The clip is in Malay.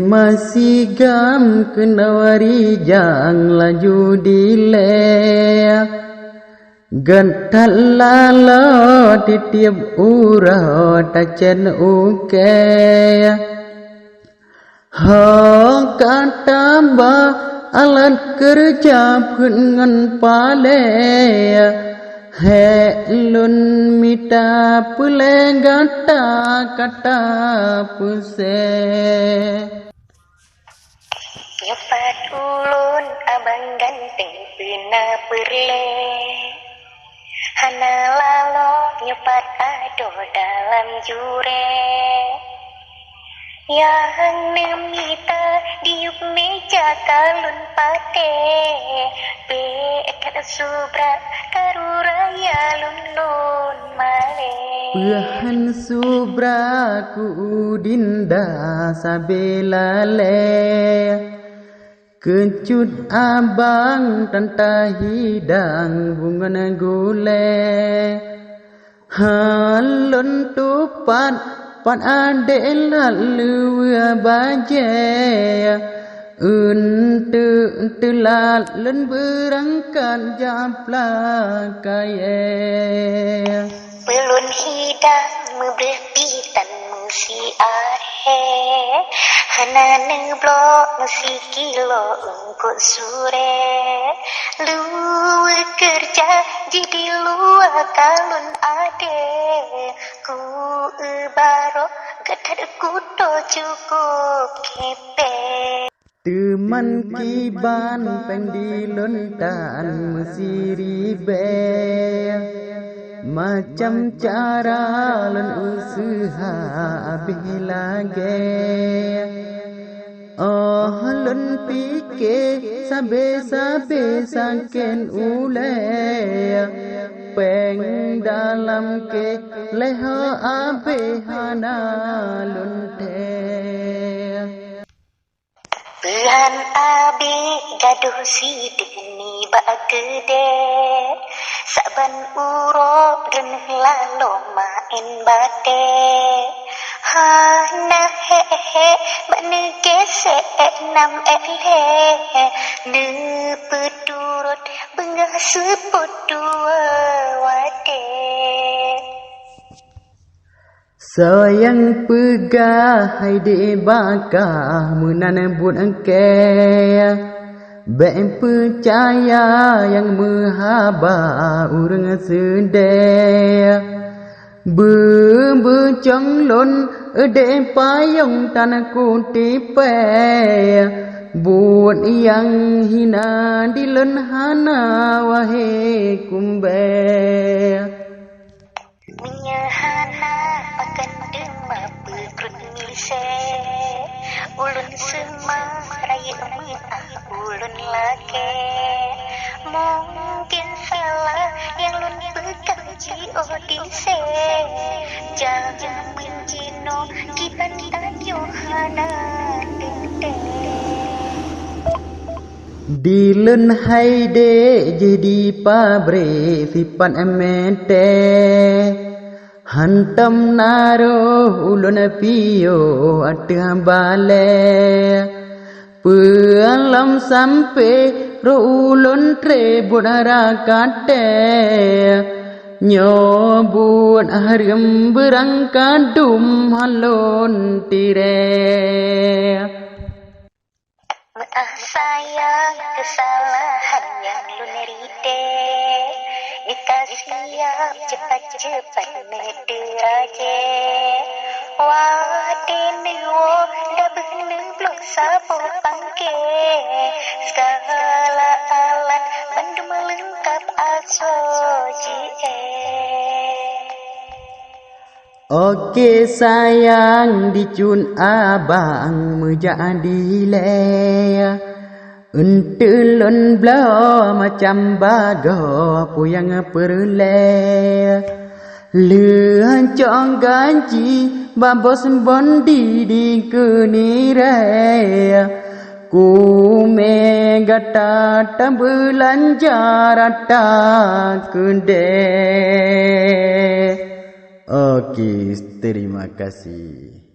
masih gam kenawari jang laju dilea gantal lalo titiap urah tacen uke ha kata ba alat kerja pengen pale he lun mita pule gata kata puse nyepat ulun abang ganteng pina perle hana lalo nyepat ado dalam jure yang nemita diuk meja kalun pate bekat subra karuraya lun lun male Puhan subra ku dinda sabelale kecut abang tanta hidang bunga gule halun tupat pan ade lalu baje untu lalun berangkat japla kaya belun hidang meberpitan musi ahe hana neblok musi kilo ungkut sure lu kerja jadi luar kalun ade ku baro gatada kuto cukup kepe teman kiban pendilun dan mesiribe macam cara lun usaha abih lagi oh lun pikir sabe-sabe sangken ule peng dalam ke leha abih hana lun te Tuhan abi gaduh si deni bak gede saban uro dan lalu main bate hana hehe bane gesek nam he ne pedurut bengah seput dua wate sayang pegah hai de bakah munan buat engke ben percaya yang mahaba urang sedaya becong lon ede payung tanah kutipe buat yang hina di lon hana wahe kumbe menyahana akan demam perut milse ulun semang raya emitah ulun lake mungkin salah yang lun pegang jio dise jangan menjino kiban tanyo hana dende Dilun haide jadi pabrik sipan emete hantam naro ulun pio atah bale pealam sampai ro ulun tre budara kate nyobut harim berangkat dum halon tire maaf sayang kesalahan yang lun rite nikah siap cepat-cepat mederaje wadene wo dabene blok sapo pangke segala alat bandu melengkap asoji Okey sayang dicun abang menjadi le Entulun bela macam baga puyang perle Lencong ganji babos bondi di kenire Ku megata tambelanja rata kunde Okey, terima kasih.